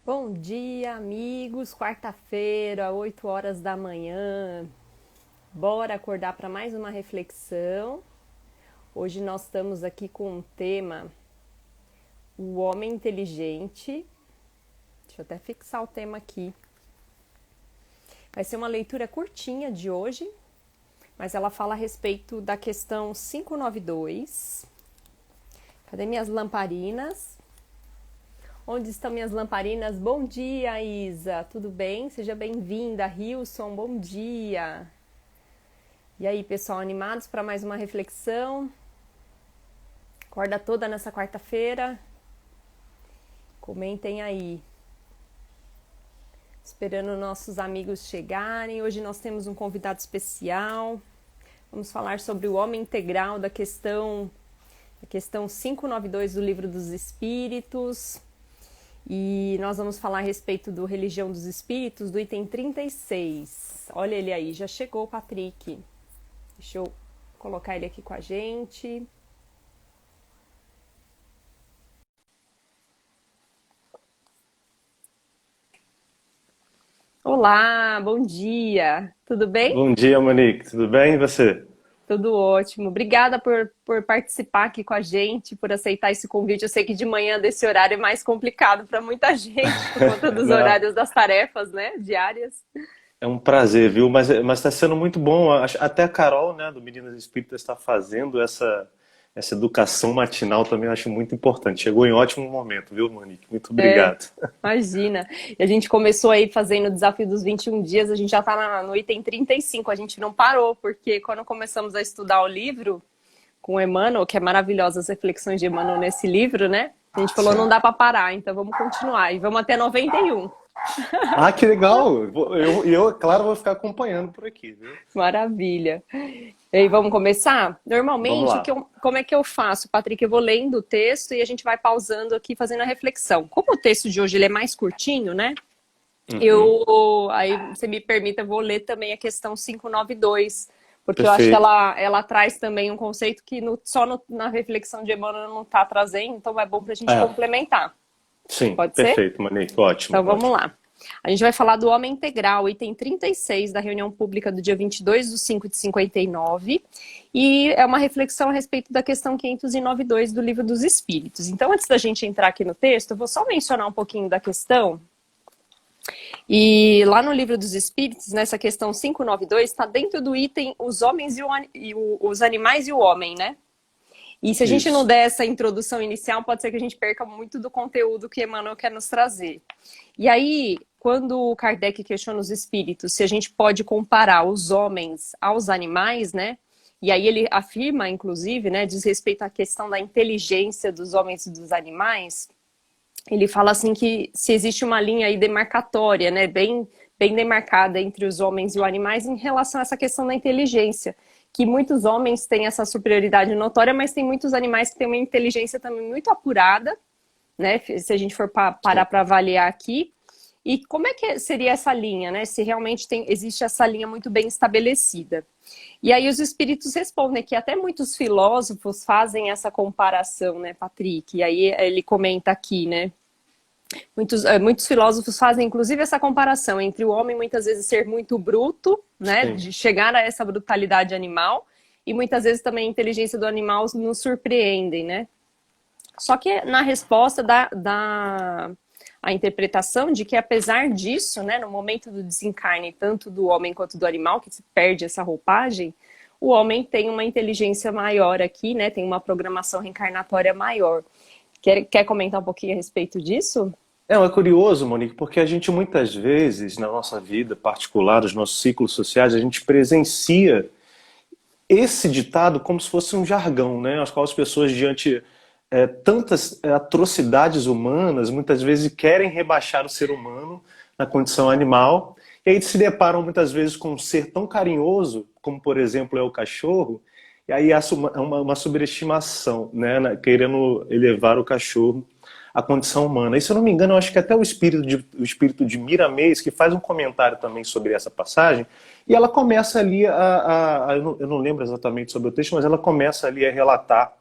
Bom dia, amigos. Quarta-feira, 8 horas da manhã. Bora acordar para mais uma reflexão. Hoje nós estamos aqui com um tema: o homem inteligente. Deixa eu até fixar o tema aqui. Vai ser uma leitura curtinha de hoje, mas ela fala a respeito da questão 592. Cadê minhas lamparinas? Onde estão minhas lamparinas? Bom dia, Isa. Tudo bem? Seja bem-vinda, Hilson. Bom dia. E aí, pessoal, animados para mais uma reflexão? Acorda toda nessa quarta-feira? Comentem aí. Esperando nossos amigos chegarem. Hoje nós temos um convidado especial. Vamos falar sobre o homem integral da questão 592 do Livro dos Espíritos. E nós vamos falar a respeito do Religião dos Espíritos, do item 36. Olha ele aí, já chegou o Patrick. Deixa eu colocar ele aqui com a gente. Olá, bom dia. Tudo bem? Bom dia, Monique. Tudo bem? E você? Tudo ótimo. Obrigada por participar aqui com a gente, por aceitar esse convite. Eu sei que de manhã desse horário é mais complicado para muita gente, por conta dos Não, horários das tarefas, né, diárias. é um prazer, viu? Mas está sendo muito bom. Até a Carol, né, do Meninas Espíritas, está fazendo essa educação matinal também. Eu acho muito importante. Chegou em ótimo momento, viu, Monique? Muito É, obrigado. imagina. E a gente começou aí fazendo o desafio dos 21 dias, a gente já tá no item 35, a gente não parou, porque quando começamos a estudar o livro com o Emmanuel, que é maravilhosa as reflexões de Emmanuel nesse livro, né? A gente falou, não Sim. dá para parar, então vamos continuar. E vamos até 91. Ah, que legal! Eu, claro, vou ficar acompanhando por aqui, viu? Maravilha. E aí, vamos começar? Vamos Normalmente, lá. como é que eu faço, Patrick? Eu vou lendo o texto e a gente vai pausando aqui, fazendo a reflexão. Como o texto de hoje ele é mais curtinho, né? Uhum. Aí, você me permita, eu vou ler também a questão 592, porque eu acho que Perfeito. ela traz também um conceito que na reflexão de Emmanuel não está trazendo, então é bom para a gente É, complementar. sim, Pode ser? perfeito, Monique. Ótimo, Então vamos ótimo. lá. A gente vai falar do homem integral, item 36 da reunião pública do dia 22/5/59, e é uma reflexão a respeito da questão 592 do Livro dos Espíritos. Então, antes da gente entrar aqui no texto, eu vou só mencionar um pouquinho da questão. E lá no Livro dos Espíritos, nessa questão 592, está dentro do item os homens os animais e o homem, né? E se a gente não Isso. der essa introdução inicial, pode ser que a gente perca muito do conteúdo que Emmanuel quer nos trazer. E aí, quando o Kardec questiona os espíritos, se a gente pode comparar os homens aos animais, né? E aí ele afirma, inclusive, né, diz respeito à questão da inteligência dos homens e dos animais, ele fala assim que se existe uma linha aí demarcatória, né, bem demarcada entre os homens e os animais em relação a essa questão da inteligência, que muitos homens têm essa superioridade notória, mas tem muitos animais que têm uma inteligência também muito apurada, né, se a gente for parar Sim. para avaliar aqui. E como é que seria essa linha, né? Se realmente existe essa linha muito bem estabelecida. E aí os espíritos respondem que até muitos filósofos fazem essa comparação, né, Patrick? E aí ele comenta aqui, né? Muitos filósofos fazem, inclusive, essa comparação entre o homem muitas vezes ser muito bruto, né, Sim. de chegar a essa brutalidade animal, e muitas vezes também a inteligência do animal nos surpreendem, né? Só que na resposta dá a interpretação de que, apesar disso, né, no momento do desencarne, tanto do homem quanto do animal, que se perde essa roupagem, o homem tem uma inteligência maior aqui, né, tem uma programação reencarnatória maior. Quer comentar um pouquinho a respeito disso? É curioso, Monique, porque a gente muitas vezes, na nossa vida particular, nos nossos ciclos sociais, a gente presencia esse ditado como se fosse um jargão, né? As quais as pessoas, diante tantas atrocidades humanas, muitas vezes querem rebaixar o ser humano na condição animal, e aí se deparam muitas vezes com um ser tão carinhoso, como por exemplo é o cachorro, e aí há uma sobreestimação, né? Querendo elevar o cachorro à condição humana. E se eu não me engano, eu acho que até o espírito de Miramês, que faz um comentário também sobre essa passagem, e ela começa ali eu não lembro exatamente sobre o texto, mas ela começa ali a relatar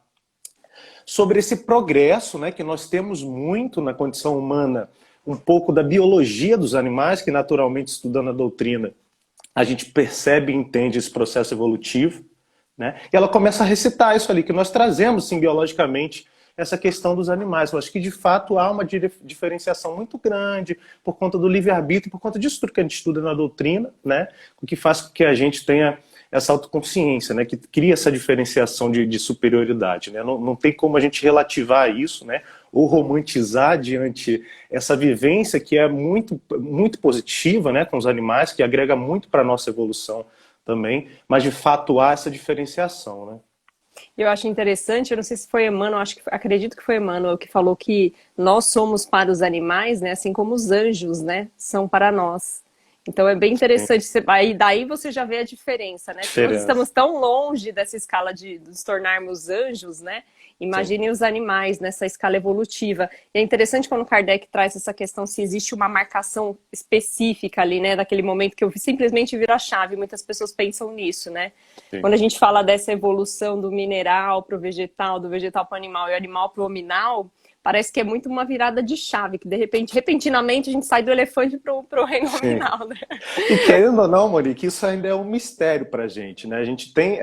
sobre esse progresso, né, que nós temos muito na condição humana, um pouco da biologia dos animais, que naturalmente, estudando a doutrina, a gente percebe e entende esse processo evolutivo, né? E ela começa a recitar isso ali, que nós trazemos, sim, biologicamente, essa questão dos animais. Eu acho que, de fato, há uma diferenciação muito grande por conta do livre-arbítrio, por conta disso tudo que a gente estuda na doutrina, né? O que faz com que a gente tenha essa autoconsciência, né? Que cria essa diferenciação de superioridade, né? Não tem como a gente relativar isso, né? Ou romantizar diante essa vivência que é muito, muito positiva, né? Com os animais, que agrega muito para a nossa evolução também, mas de fato há essa diferenciação, né? Eu acho interessante, eu não sei se foi Emmanuel, acredito que foi Emmanuel que falou que nós somos para os animais, né, assim como os anjos, né, são para nós. Então é bem Sim. interessante, aí daí você já vê a diferença, né? Se nós Diferença. estamos tão longe dessa escala de nos tornarmos anjos, né? Sim. Imagine os animais nessa escala evolutiva. E é interessante quando Kardec traz essa questão se existe uma marcação específica ali, né? Daquele momento que eu simplesmente viro a chave. Muitas pessoas pensam nisso, né? Sim. Quando a gente fala dessa evolução do mineral para o vegetal, do vegetal para o animal e o animal para o hominal, parece que é muito uma virada de chave, que de repente, repentinamente, a gente sai do elefante pro reino Sim. nominal, né? E querendo ou não, Monique, isso ainda é um mistério para a gente, né? A gente tem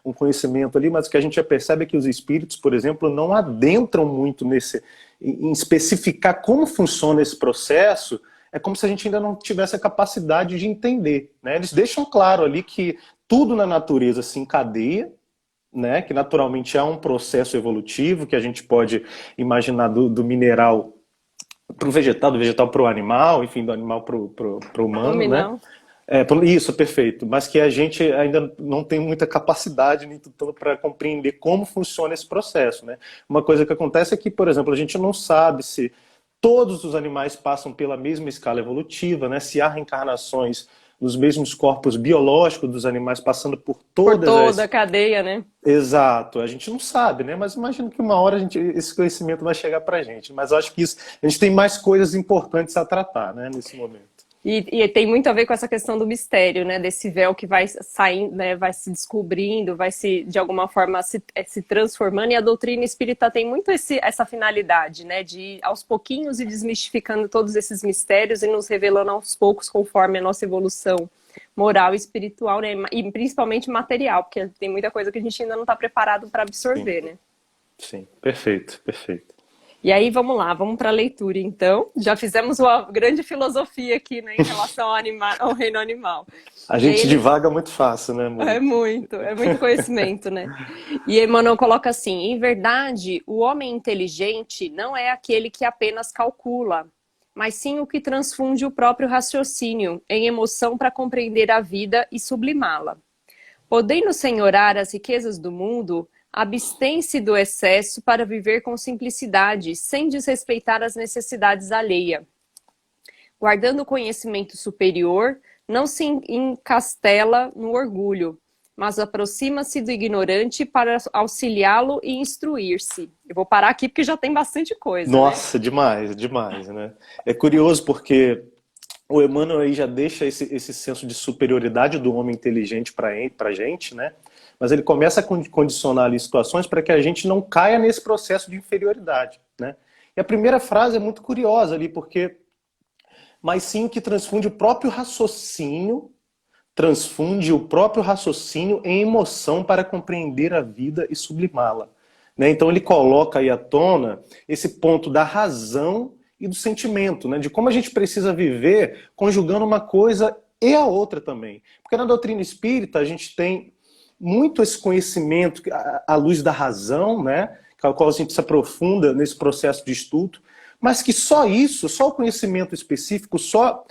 um conhecimento ali, mas o que a gente já percebe é que os espíritos, por exemplo, não adentram muito em especificar como funciona esse processo. É como se a gente ainda não tivesse a capacidade de entender, né? Eles deixam claro ali que tudo na natureza se encadeia, né? Que naturalmente há um processo evolutivo que a gente pode imaginar do mineral para o vegetal, do vegetal para o animal, enfim, do animal para o humano, né? Hominal. Isso, perfeito. Mas que a gente ainda não tem muita capacidade nem tudo para compreender como funciona esse processo, né? Uma coisa que acontece é que, por exemplo, a gente não sabe se todos os animais passam pela mesma escala evolutiva, né? Se há reencarnações nos mesmos corpos biológicos dos animais passando por Por todas toda a as... cadeia, né? Exato, a gente não sabe, né? Mas imagino que uma hora esse conhecimento vai chegar para a gente. Mas eu acho que a gente tem mais coisas importantes a tratar, né, nesse momento. E tem muito a ver com essa questão do mistério, né? Desse véu que vai saindo, né? Vai se descobrindo, vai se, de alguma forma, se transformando. E a doutrina espírita tem muito essa finalidade, né? De ir aos pouquinhos e desmistificando todos esses mistérios e nos revelando aos poucos conforme a nossa evolução moral e espiritual, né? E principalmente material, porque tem muita coisa que a gente ainda não está preparado para Sim, absorver, né? sim, perfeito, perfeito. E aí, vamos lá, vamos para a leitura, então. Já fizemos uma grande filosofia aqui, né, em relação ao reino animal. A E aí gente divaga muito fácil, né, é Monique? muito conhecimento, né? E Emmanuel coloca assim: em verdade, o homem inteligente não é aquele que apenas calcula, mas sim o que transfunde o próprio raciocínio em emoção para compreender a vida e sublimá-la. Podendo senhorar as riquezas do mundo, abstém-se do excesso para viver com simplicidade, sem desrespeitar as necessidades alheias. Guardando o conhecimento superior, não se encastela no orgulho, mas aproxima-se do ignorante para auxiliá-lo e instruir-se. Eu vou parar aqui porque já tem bastante coisa, né? Nossa, demais, demais, né? É curioso porque o Emmanuel aí já deixa esse senso de superioridade do homem inteligente para a gente, né? Mas ele começa a condicionar ali situações para que a gente não caia nesse processo de inferioridade, né? E a primeira frase é muito curiosa ali, porque mas sim o que transfunde o próprio raciocínio em emoção para compreender a vida e sublimá-la, né? Então ele coloca aí à tona esse ponto da razão e do sentimento, né? De como a gente precisa viver conjugando uma coisa e a outra também. Porque na doutrina espírita a gente tem muito esse conhecimento à luz da razão, né? Com a qual a gente se aprofunda nesse processo de estudo, mas que só isso, só o conhecimento específico, só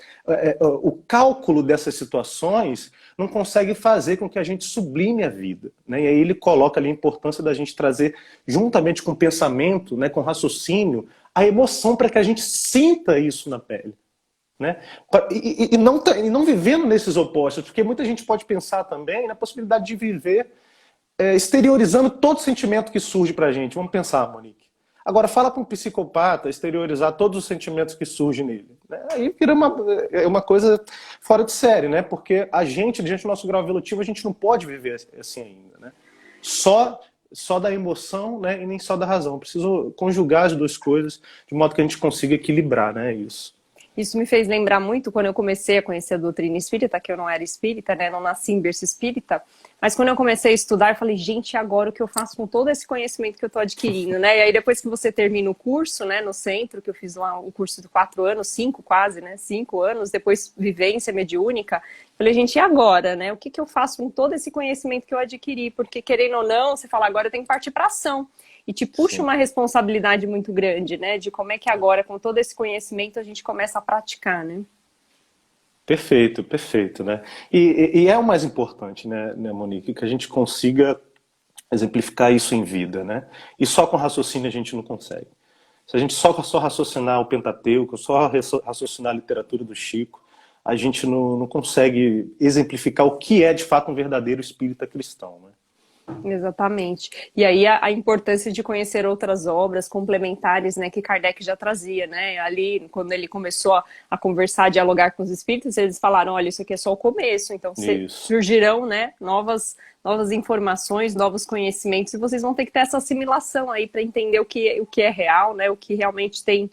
o cálculo dessas situações não consegue fazer com que a gente sublime a vida, né? E aí ele coloca ali a importância da gente trazer, juntamente com o pensamento, né, com o raciocínio, a emoção para que a gente sinta isso na pele, né? E não vivendo nesses opostos, porque muita gente pode pensar também na possibilidade de viver exteriorizando todo sentimento que surge para a gente. Vamos pensar, Monique. Agora, fala para um psicopata exteriorizar todos os sentimentos que surgem nele. Aí vira uma coisa fora de série, né? Porque a gente, diante do nosso grau evolutivo, a gente não pode viver assim ainda, né? Só só da emoção, né, e nem só da razão. Eu preciso conjugar as duas coisas de modo que a gente consiga equilibrar, né, isso. Isso me fez lembrar muito quando eu comecei a conhecer a doutrina espírita, que eu não era espírita, né? Não nasci em berço espírita. Mas quando eu comecei a estudar, eu falei, gente, agora o que eu faço com todo esse conhecimento que eu estou adquirindo, né? E aí depois que você termina o curso, né, no centro, que eu fiz lá o curso de 4 anos, 5 quase, né? 5 anos, depois vivência mediúnica, eu falei, gente, e agora, né? O que eu faço com todo esse conhecimento que eu adquiri? Porque querendo ou não, você fala, agora eu tenho que partir para ação. E te puxa Sim. uma responsabilidade muito grande, né? De como é que agora, com todo esse conhecimento, a gente começa a praticar, né? Perfeito, perfeito, né? E é o mais importante, né, Monique, que a gente consiga exemplificar isso em vida, né? E só com raciocínio a gente não consegue. Se a gente só raciocinar o Pentateuco, só raciocinar a literatura do Chico, a gente não consegue exemplificar o que é de fato um verdadeiro espírita cristão, né? Exatamente. E aí a importância de conhecer outras obras complementares, né, que Kardec já trazia, né? Ali, quando ele começou a conversar, a dialogar com os espíritos, eles falaram, olha, isso aqui é só o começo, então Isso. surgirão, né, novas informações, novos conhecimentos, e vocês vão ter que ter essa assimilação aí para entender o que é real, né? O que realmente tem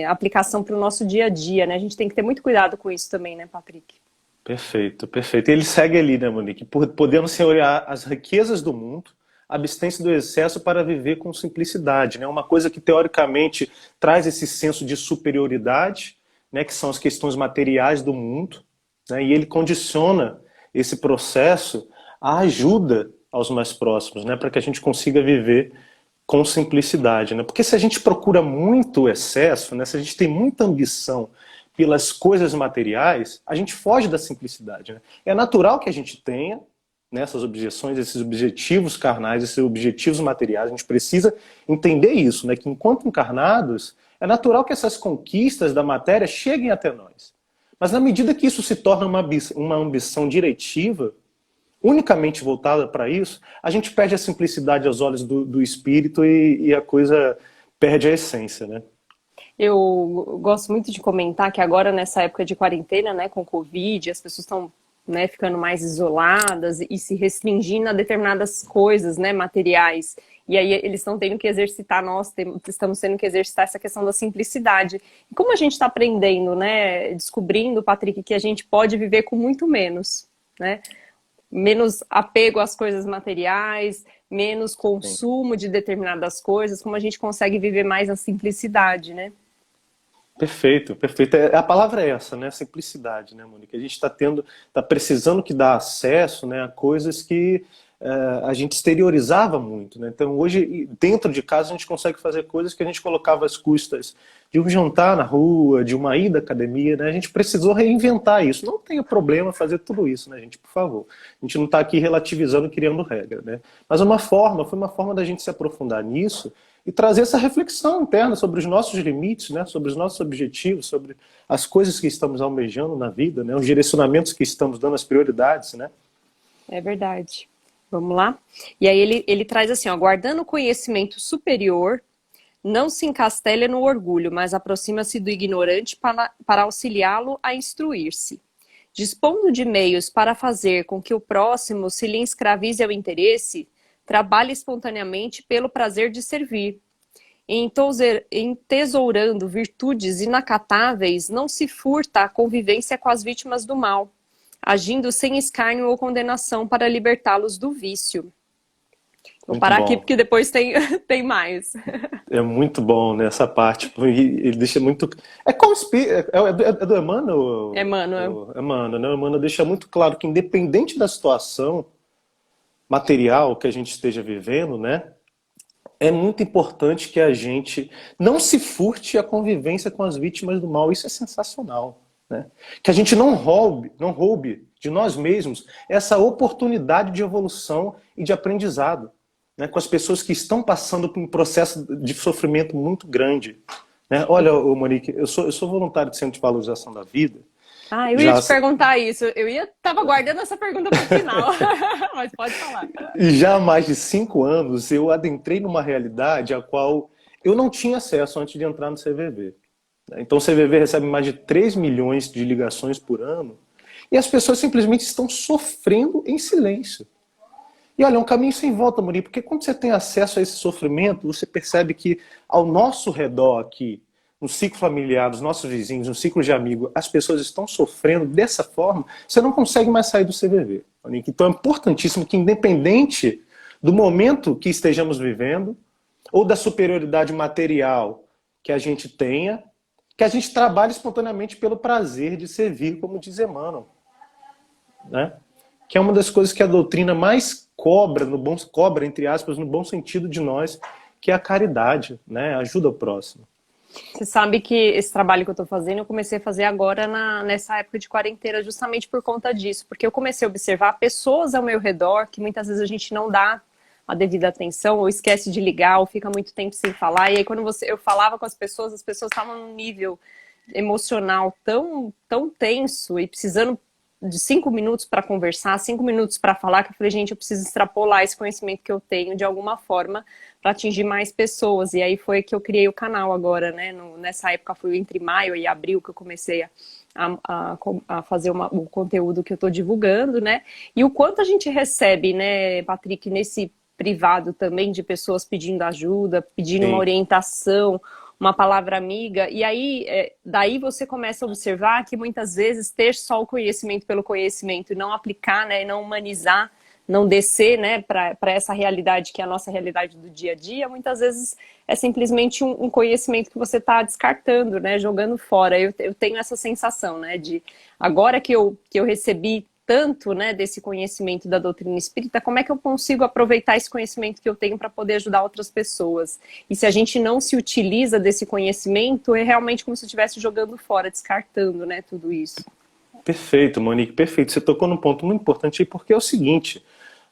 aplicação para o nosso dia a dia, né? A gente tem que ter muito cuidado com isso também, né, Patrick? Perfeito, perfeito. E ele segue ali, né, Monique? Podendo senhorear as riquezas do mundo, abstém-se do excesso para viver com simplicidade, né? Uma coisa que teoricamente traz esse senso de superioridade, né, que são as questões materiais do mundo, né? E ele condiciona esse processo à ajuda aos mais próximos, né, para que a gente consiga viver com simplicidade, né? Porque se a gente procura muito excesso, né, se a gente tem muita ambição pelas coisas materiais, a gente foge da simplicidade, né? É natural que a gente tenha nessas objeções, esses objetivos carnais, esses objetivos materiais, a gente precisa entender isso, né? Que enquanto encarnados, é natural que essas conquistas da matéria cheguem até nós. Mas na medida que isso se torna uma ambição diretiva, unicamente voltada para isso, a gente perde a simplicidade aos olhos do espírito e a coisa perde a essência, né? Eu gosto muito de comentar que agora, nessa época de quarentena, né, com Covid, as pessoas estão, né, ficando mais isoladas e se restringindo a determinadas coisas, né, materiais. E aí eles estão tendo que exercitar, estamos tendo que exercitar essa questão da simplicidade. E como a gente está aprendendo, né, descobrindo, Patrick, que a gente pode viver com muito menos, né? Menos apego às coisas materiais, menos Sim. consumo de determinadas coisas, como a gente consegue viver mais na simplicidade, né? Perfeito, perfeito. A palavra é essa, né? Simplicidade, né, Mônica? A gente está precisando que dar acesso, né, a coisas que a gente exteriorizava muito, né? Então hoje, dentro de casa, a gente consegue fazer coisas que a gente colocava às custas de um jantar na rua, de uma ida à academia, né? A gente precisou reinventar isso. Não tem problema fazer tudo isso, né, gente? Por favor. A gente não está aqui relativizando, criando regra, né? Mas foi uma forma da gente se aprofundar nisso e trazer essa reflexão interna sobre os nossos limites, né, sobre os nossos objetivos, sobre as coisas que estamos almejando na vida, né, os direcionamentos que estamos dando, as prioridades, né? É verdade. Vamos lá? E aí ele traz assim, ó, guardando o conhecimento superior, não se encastele no orgulho, mas aproxima-se do ignorante para auxiliá-lo a instruir-se. Dispondo de meios para fazer com que o próximo se lhe escravize ao interesse, trabalhe espontaneamente pelo prazer de servir. Entesourando virtudes inacatáveis, não se furta a convivência com as vítimas do mal, agindo sem escárnio ou condenação para libertá-los do vício. Vou Muito parar aqui bom. porque depois tem mais. É muito bom nessa parte. Ele deixa muito. É como é do Emmanuel? Emmanuel. Emmanuel, né? O Emmanuel deixa muito claro que, independente da situação material que a gente esteja vivendo, né? É muito importante que a gente não se furte a convivência com as vítimas do mal. Isso é sensacional, né? Que a gente não roube de nós mesmos essa oportunidade de evolução e de aprendizado, né? Com as pessoas que estão passando por um processo de sofrimento muito grande, né? Olha, Monique, eu sou voluntário de Centro de Valorização da Vida. Ah, eu ia Já te perguntar isso. Tava guardando essa pergunta para o final, mas pode falar. E já há mais de 5 anos eu adentrei numa realidade a qual eu não tinha acesso antes de entrar no CVV. Então o CVV recebe mais de 3 milhões de ligações por ano e as pessoas simplesmente estão sofrendo em silêncio. E olha, é um caminho sem volta, Murilo, porque quando você tem acesso a esse sofrimento, você percebe que ao nosso redor aqui, no ciclo familiar, dos nossos vizinhos, no ciclo de amigos, as pessoas estão sofrendo dessa forma, você não consegue mais sair do CVV. Monique. Então é importantíssimo que, independente do momento que estejamos vivendo, ou da superioridade material que a gente tenha, que a gente trabalhe espontaneamente pelo prazer de servir, como diz Emmanuel, né? Que é uma das coisas que a doutrina mais cobra, cobra, entre aspas, no bom sentido de nós, que é a caridade, né? Ajuda ao próximo. Você sabe que esse trabalho que eu estou fazendo, eu comecei a fazer agora nessa época de quarentena, justamente por conta disso, porque eu comecei a observar pessoas ao meu redor que muitas vezes a gente não dá a devida atenção, ou esquece de ligar, ou fica muito tempo sem falar, e aí quando eu falava com as pessoas estavam num nível emocional tão tenso e precisando de 5 minutos para conversar, 5 minutos para falar, que eu falei, gente, eu preciso extrapolar esse conhecimento que eu tenho de alguma forma para atingir mais pessoas. E aí foi que eu criei o canal agora, né? Nessa época foi entre maio e abril que eu comecei a fazer o conteúdo que eu estou divulgando, né? E o quanto a gente recebe, né, Patrick, nesse privado também de pessoas pedindo ajuda, pedindo uma orientação, uma palavra amiga, e aí daí você começa a observar que muitas vezes ter só o conhecimento pelo conhecimento e não aplicar, né, e não humanizar, não descer, né, para essa realidade que é a nossa realidade do dia a dia, muitas vezes é simplesmente um conhecimento que você está descartando, né, jogando fora. Eu tenho essa sensação, né, de agora que eu recebi tanto, né, desse conhecimento da doutrina espírita, como é que eu consigo aproveitar esse conhecimento que eu tenho para poder ajudar outras pessoas? E se a gente não se utiliza desse conhecimento, é realmente como se eu estivesse jogando fora, descartando, né, tudo isso. Perfeito, Monique, perfeito. Você tocou num ponto muito importante aí, porque é o seguinte,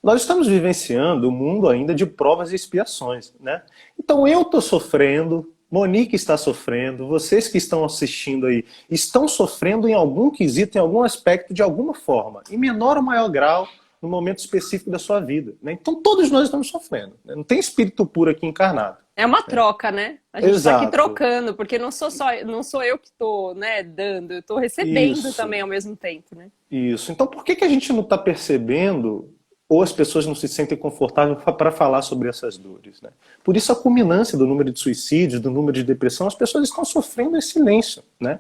nós estamos vivenciando um mundo ainda de provas e expiações, né? Então eu estou sofrendo, Monique está sofrendo, vocês que estão assistindo aí estão sofrendo em algum quesito, em algum aspecto, de alguma forma, em menor ou maior grau, no momento específico da sua vida, né? Então todos nós estamos sofrendo, né? Não tem espírito puro aqui encarnado. É uma troca, né? A gente está aqui trocando, porque não sou eu que estou, né, dando, eu estou recebendo também ao mesmo tempo, né? Isso. Então por que a gente não está percebendo, ou as pessoas não se sentem confortáveis para falar sobre essas dores, né? Por isso a culminância do número de suicídios, do número de depressão, as pessoas estão sofrendo em silêncio, né?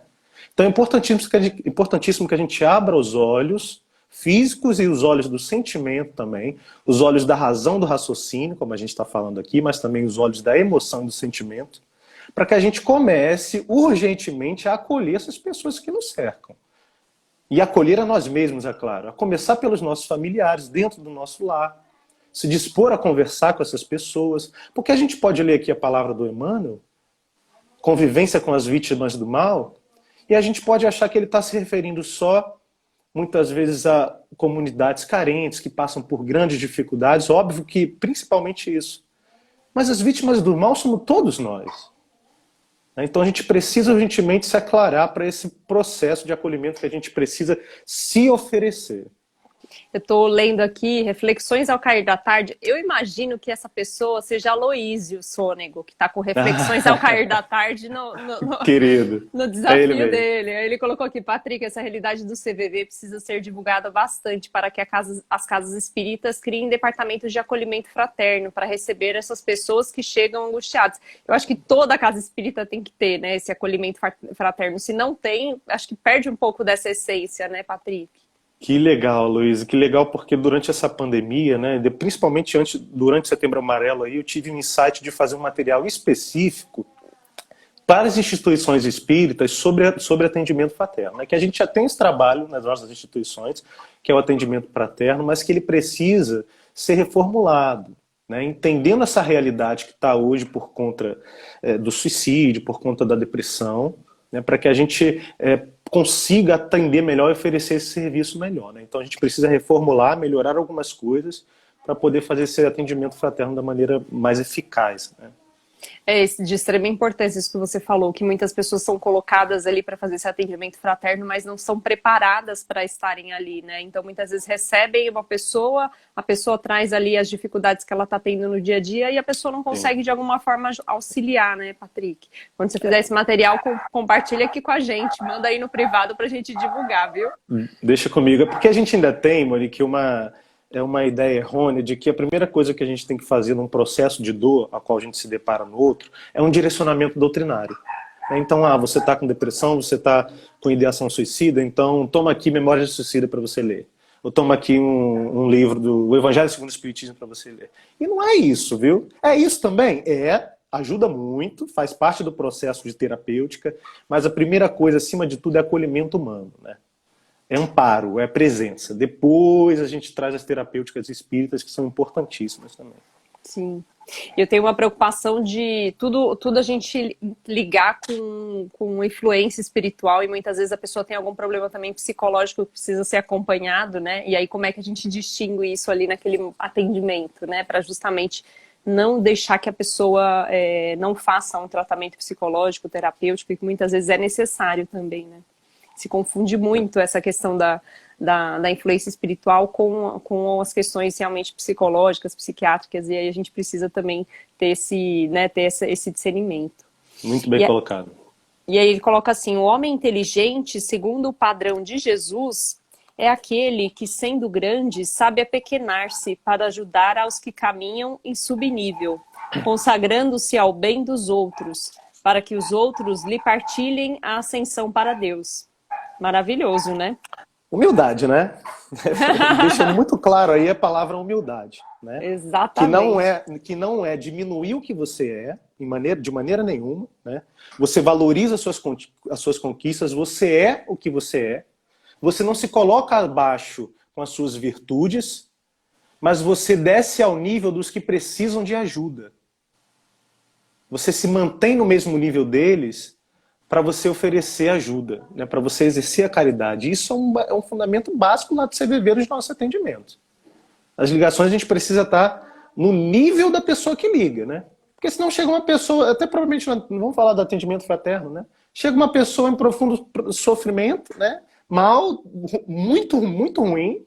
Então é importantíssimo que a gente abra os olhos físicos e os olhos do sentimento também, os olhos da razão, do raciocínio, como a gente está falando aqui, mas também os olhos da emoção e do sentimento, para que a gente comece urgentemente a acolher essas pessoas que nos cercam. E acolher a nós mesmos, é claro. A começar pelos nossos familiares, dentro do nosso lar. Se dispor a conversar com essas pessoas. Porque a gente pode ler aqui a palavra do Emmanuel, convivência com as vítimas do mal, e a gente pode achar que ele está se referindo só, muitas vezes, a comunidades carentes, que passam por grandes dificuldades. Óbvio que, principalmente isso. Mas as vítimas do mal somos todos nós. Então a gente precisa urgentemente se aclarar para esse processo de acolhimento que a gente precisa se oferecer. Eu estou lendo aqui Reflexões ao Cair da Tarde. Eu imagino que essa pessoa seja Aloísio Sônego, que está com Reflexões ao Cair da Tarde Querido, no desafio dele. Aí ele colocou aqui, Patrick, essa realidade do CVV precisa ser divulgada bastante para que as casas espíritas criem departamentos de acolhimento fraterno para receber essas pessoas que chegam angustiadas. Eu acho que toda casa espírita tem que ter, né, esse acolhimento fraterno. Se não tem, acho que perde um pouco dessa essência, né, Patrick? Que legal, Luiz, que legal, porque durante essa pandemia, né, principalmente durante o Setembro Amarelo, aí, eu tive um insight de fazer um material específico para as instituições espíritas sobre atendimento fraterno, né, que a gente já tem esse trabalho nas nossas instituições, que é o atendimento fraterno, mas que ele precisa ser reformulado, né, entendendo essa realidade que está hoje por conta do suicídio, por conta da depressão, né, para que a gente consiga atender melhor e oferecer esse serviço melhor, né? Então a gente precisa reformular, melhorar algumas coisas para poder fazer esse atendimento fraterno da maneira mais eficaz, né? É de extrema importância isso que você falou, que muitas pessoas são colocadas ali para fazer esse atendimento fraterno, mas não são preparadas para estarem ali, né? Então muitas vezes recebem uma pessoa, a pessoa traz ali as dificuldades que ela está tendo no dia a dia e a pessoa não consegue de alguma forma auxiliar, né, Patrick? Quando você fizer esse material, compartilha aqui com a gente, manda aí no privado para a gente divulgar, viu? Deixa comigo, porque a gente ainda tem, Monique, é uma ideia errônea de que a primeira coisa que a gente tem que fazer num processo de dor, a qual a gente se depara no outro, é um direcionamento doutrinário. Então, você está com depressão, você está com ideação suicida, então toma aqui Memórias de Suicida para você ler. Ou toma aqui um livro do Evangelho segundo o Espiritismo para você ler. E não é isso, viu? É isso também? Ajuda muito, faz parte do processo de terapêutica, mas a primeira coisa, acima de tudo, é acolhimento humano, né? É amparo, é presença. Depois a gente traz as terapêuticas espíritas, que são importantíssimas também. Sim. Eu tenho uma preocupação de tudo a gente ligar com influência espiritual, e muitas vezes a pessoa tem algum problema também psicológico que precisa ser acompanhado, né? E aí como é que a gente distingue isso ali naquele atendimento, né? Para justamente não deixar que a pessoa não faça um tratamento psicológico, terapêutico, que muitas vezes é necessário também, né? Se confunde muito essa questão da influência espiritual com as questões realmente psicológicas, psiquiátricas, e aí a gente precisa também ter esse discernimento. Muito bem colocado. E aí ele coloca assim: o homem inteligente, segundo o padrão de Jesus, é aquele que, sendo grande, sabe apequenar-se para ajudar aos que caminham em subnível, consagrando-se ao bem dos outros, para que os outros lhe partilhem a ascensão para Deus. Maravilhoso, né? Humildade, né? Deixa muito claro aí a palavra humildade, né? Exatamente. Que não é diminuir o que você é, de maneira nenhuma, né? Você valoriza as suas conquistas, você é o que você é. Você não se coloca abaixo com as suas virtudes, mas você desce ao nível dos que precisam de ajuda. Você se mantém no mesmo nível deles para você oferecer ajuda, né? Para você exercer a caridade. Isso é um fundamento básico lá do CVV dos nossos atendimentos. As ligações a gente precisa estar no nível da pessoa que liga, né? Porque senão chega uma pessoa, até provavelmente não vamos falar do atendimento fraterno, né? Chega uma pessoa em profundo sofrimento, né? Mal, muito, muito ruim,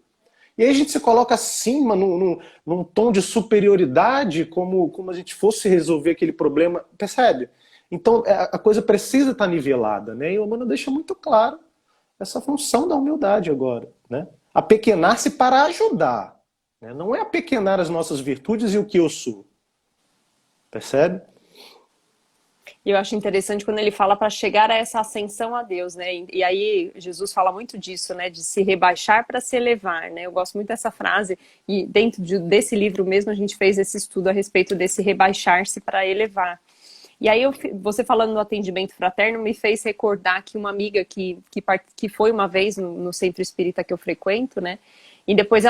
e aí a gente se coloca acima, num tom de superioridade, como a gente fosse resolver aquele problema, percebe? Então a coisa precisa estar nivelada, né? E o Emmanuel deixa muito claro essa função da humildade agora, né? Apequenar-se para ajudar, né? Não é apequenar as nossas virtudes e o que eu sou, percebe? E eu acho interessante quando ele fala para chegar a essa ascensão a Deus, né? E aí Jesus fala muito disso, né? De se rebaixar para se elevar, né? Eu gosto muito dessa frase, e dentro desse livro mesmo a gente fez esse estudo a respeito desse rebaixar-se para elevar. E aí você falando do atendimento fraterno me fez recordar que uma amiga que foi uma vez no centro espírita que eu frequento, né? E depois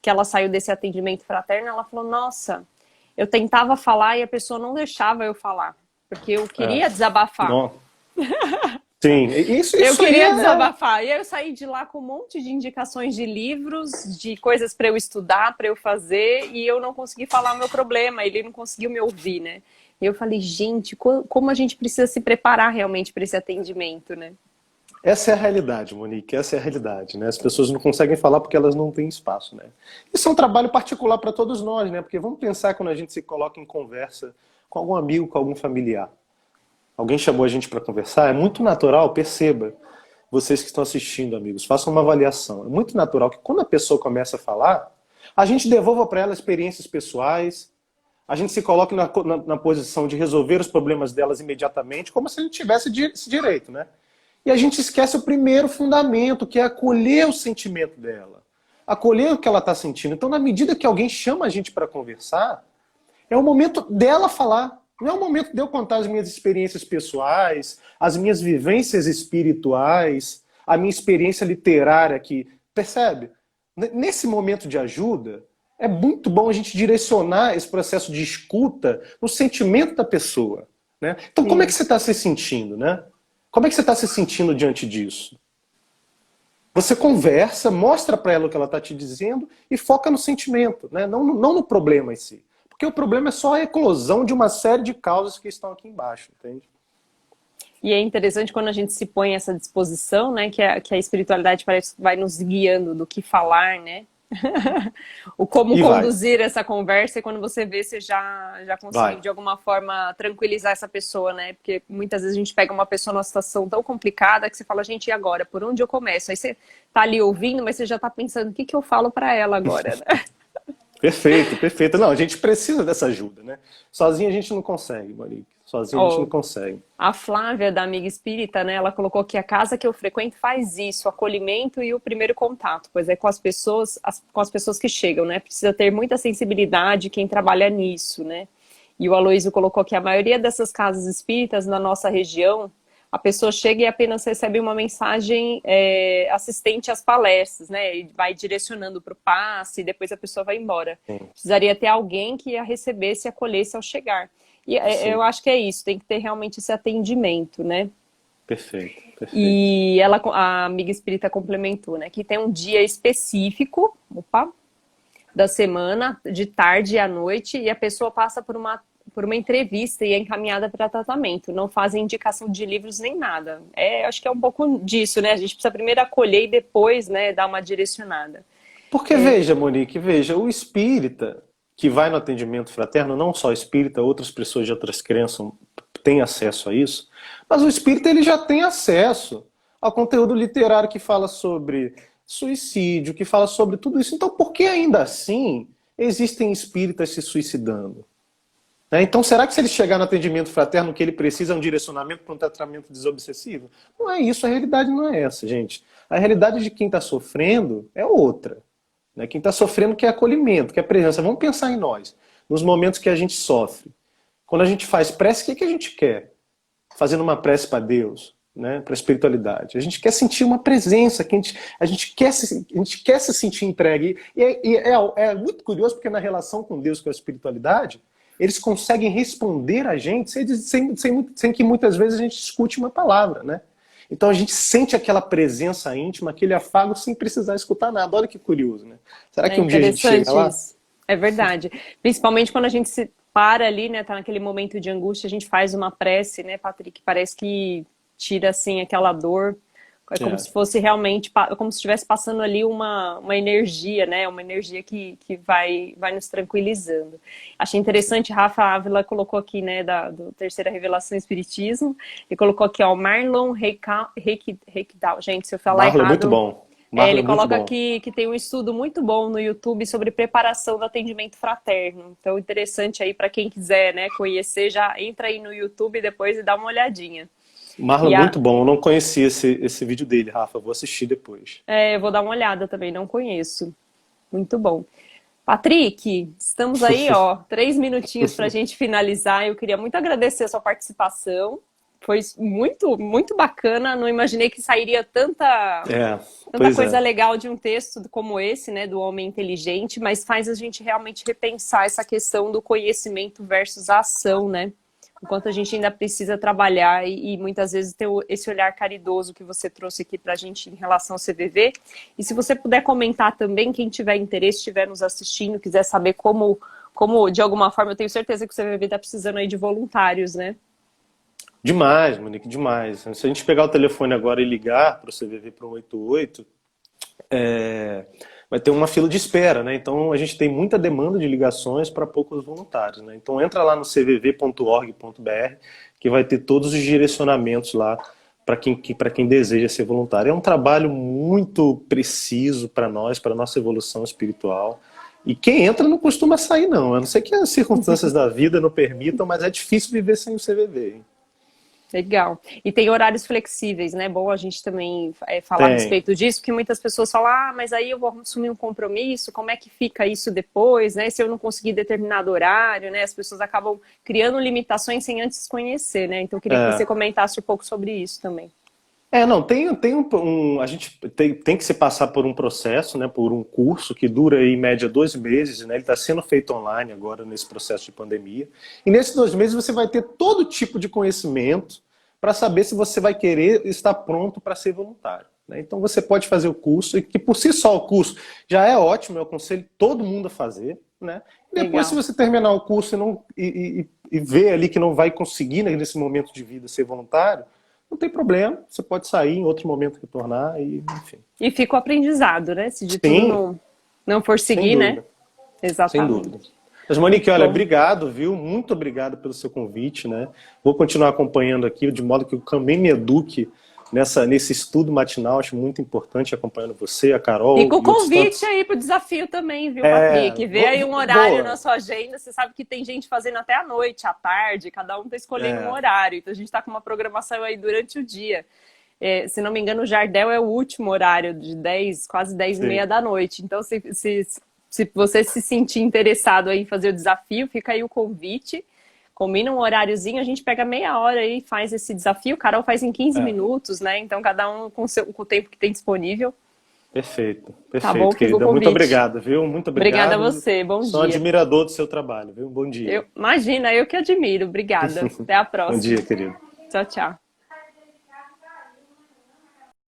que ela saiu desse atendimento fraterno, ela falou: nossa, eu tentava falar e a pessoa não deixava eu falar. Porque eu queria desabafar. Sim, eu queria desabafar. E aí eu saí de lá com um monte de indicações de livros, de coisas para eu estudar, para eu fazer, e eu não consegui falar o meu problema, ele não conseguiu me ouvir, né? E eu falei, gente, como a gente precisa se preparar realmente para esse atendimento, né? Essa é a realidade, Monique, essa é a realidade, né? As pessoas não conseguem falar porque elas não têm espaço, né? Isso é um trabalho particular para todos nós, né? Porque vamos pensar quando a gente se coloca em conversa com algum amigo, com algum familiar. Alguém chamou a gente para conversar, é muito natural, perceba, vocês que estão assistindo, amigos, façam uma avaliação. É muito natural que quando a pessoa começa a falar, a gente devolva para ela experiências pessoais, a gente se coloque na posição de resolver os problemas delas imediatamente, como se a gente tivesse esse direito, né? E a gente esquece o primeiro fundamento, que é acolher o sentimento dela. Acolher o que ela está sentindo. Então, na medida que alguém chama a gente para conversar, é o momento dela falar. Não é o momento de eu contar as minhas experiências pessoais, as minhas vivências espirituais, a minha experiência literária aqui. Percebe? Nesse momento de ajuda, é muito bom a gente direcionar esse processo de escuta no sentimento da pessoa, né? Então, como é que você está se sentindo, né? Como é que você está se sentindo diante disso? Você conversa, mostra para ela o que ela está te dizendo e foca no sentimento, né? Não no problema em si. Porque o problema é só a eclosão de uma série de causas que estão aqui embaixo, entende? E é interessante quando a gente se põe a essa disposição, né? Que a espiritualidade parece que vai nos guiando do que falar, né? O como E vai, conduzir essa conversa e quando você vê, você já conseguiu vai. de alguma forma tranquilizar essa pessoa, né? Porque muitas vezes a gente pega uma pessoa numa situação tão complicada que você fala, gente, e agora? Por onde eu começo? Aí você tá ali ouvindo, mas você já tá pensando, o que que eu falo para ela agora, né? Perfeito, perfeito. Não, a gente precisa dessa ajuda, né? Sozinho a gente não consegue, Monique. Sozinho a gente não Ó, consegue. a Flávia, da Amiga Espírita, né, ela colocou que a casa que eu frequento faz isso, o acolhimento e o primeiro contato, pois é com as pessoas, com as pessoas que chegam, né? Precisa ter muita sensibilidade quem trabalha nisso, né? E o Aloysio colocou que a maioria dessas casas espíritas na nossa região, a pessoa chega e apenas recebe uma mensagem assistente às palestras, né? E vai direcionando para o passe e depois a pessoa vai embora. Sim, Precisaria ter alguém que a recebesse e acolhesse ao chegar. E eu sim. acho que é isso, tem que ter realmente esse atendimento, né? Perfeito, perfeito. E ela, a amiga espírita complementou, né? Que tem um dia específico, opa, da semana, de tarde à noite, e a pessoa passa por uma entrevista e é encaminhada para tratamento. Não fazem indicação de livros nem nada. Acho que é um pouco disso, né? A gente precisa primeiro acolher e depois, né, dar uma direcionada. Porque veja, Monique, veja, o espírita que vai no atendimento fraterno, não só espírita, outras pessoas de outras crenças têm acesso a isso, mas o espírita ele já tem acesso ao conteúdo literário que fala sobre suicídio, que fala sobre tudo isso. Então, por que ainda assim existem espíritas se suicidando? Né? Então, será que se ele chegar no atendimento fraterno, o que ele precisa é um direcionamento para um tratamento desobsessivo? Não é isso, a realidade não é essa, gente. A realidade de quem está sofrendo é outra. Né? Quem está sofrendo quer acolhimento, quer presença. Vamos pensar em nós, nos momentos que a gente sofre. Quando a gente faz prece, o que, que a gente quer? Fazendo uma prece para Deus, né? Para a espiritualidade. A gente quer sentir uma presença, que a gente quer se sentir entregue. É muito curioso, porque na relação com Deus, com a espiritualidade, eles conseguem responder a gente sem que muitas vezes a gente escute uma palavra, né? Então a gente sente aquela presença íntima, aquele afago sem precisar escutar nada. Olha que curioso, né? Será É que um dia a gente chega interessante lá? isso. É verdade. Principalmente quando a gente se para ali, né, tá naquele momento de angústia, a gente faz uma prece, né, Patrick? Parece que tira, assim, aquela dor. É como É. se fosse realmente, como se estivesse passando ali uma energia, né? Uma energia que vai nos tranquilizando. Achei interessante, Rafa Ávila colocou aqui, né, do Terceira Revelação Espiritismo, e colocou aqui, ó, Marlon Reikdal. Gente, se eu falar Marlon é muito errado, bom. Marlon ele é muito coloca bom. aqui que tem um estudo muito bom no YouTube sobre preparação do atendimento fraterno. Então, interessante aí para quem quiser, né, conhecer, já entra aí no YouTube depois e dá uma olhadinha. Marlon E é a, muito bom. Eu não conhecia esse vídeo dele, Rafa. Vou assistir depois. eu vou dar uma olhada também, não conheço. Muito bom. Patrick, estamos aí, ó, 3 minutinhos para a gente finalizar. Eu queria muito agradecer a sua participação. Foi muito, muito bacana. Não imaginei que sairia É, tanta pois coisa é. legal de um texto como esse, né, do homem inteligente, mas faz a gente realmente repensar essa questão do conhecimento versus a ação, né? Enquanto a gente ainda precisa trabalhar e muitas vezes ter esse olhar caridoso que você trouxe aqui para a gente em relação ao CVV. E se você puder comentar também, quem tiver interesse, estiver nos assistindo, quiser saber como de alguma forma, eu tenho certeza que o CVV está precisando aí de voluntários, né? Demais, Monique, demais. Se a gente pegar o telefone agora e ligar para o CVV para o 188, vai ter uma fila de espera, né? Então a gente tem muita demanda de ligações para poucos voluntários, né? Então entra lá no cvv.org.br que vai ter todos os direcionamentos lá para quem deseja ser voluntário. É um trabalho muito preciso para nós, para a nossa evolução espiritual. E quem entra não costuma sair, não. A não ser que as circunstâncias da vida não permitam, mas é difícil viver sem o CVV. Hein? Legal. E tem horários flexíveis, né? Bom a gente também falar a Tem. respeito disso, porque muitas pessoas falam, mas aí eu vou assumir um compromisso, como é que fica isso depois, né? Se eu não conseguir determinado horário, né? As pessoas acabam criando limitações sem antes conhecer, né? Então eu queria que você É. comentasse um pouco sobre isso também. Não, a gente tem que se passar por um processo, né, por um curso que dura aí, em média 2 meses, né, ele está sendo feito online agora nesse processo de pandemia, e nesses 2 meses você vai ter todo tipo de conhecimento para saber se você vai querer estar pronto para ser voluntário. Né? Então você pode fazer o curso, e que por si só o curso já é ótimo, eu aconselho todo mundo a fazer, né? E depois, se Legal. você terminar o curso e ver ali que não vai conseguir, né, nesse momento de vida ser voluntário, não tem problema, você pode sair em outro momento retornar e enfim. E fica o aprendizado, né? Se de tudo Sim, não. não for Sem seguir, né? dúvida, sem Exatamente. dúvida. Mas, Monique, olha, Bom, obrigado, viu? Muito obrigado pelo seu convite, né? Vou continuar acompanhando aqui, de modo que eu também me eduque nesse estudo matinal. Acho muito importante acompanhando você, a fica Carol o e outros convite tantos. aí pro desafio também, viu, É, Patrick? Vê aí um horário na boa. sua agenda. Você sabe que tem gente fazendo até à noite, à tarde, cada um tá escolhendo um É, horário. Então a gente tá com uma programação aí durante o dia. É, se não me engano, o Jardel é o último horário, de 10, quase 10:30 sim. da noite. Então, se você se sentir interessado aí em fazer o desafio, fica aí o convite. Combina um horáriozinho, a gente pega meia hora aí e faz esse desafio. O Carol faz em 15 É, minutos, né? Então, cada um com o tempo que tem disponível. perfeito, Tá bom? perfeito, Fica o querida. Muito convite. obrigado, viu? Muito Obrigada a obrigado. você. Bom Sou um dia. admirador do seu trabalho, viu? Bom dia. Imagina, eu que admiro. Obrigada. Até a Bom dia, próxima. querido. Tchau, tchau.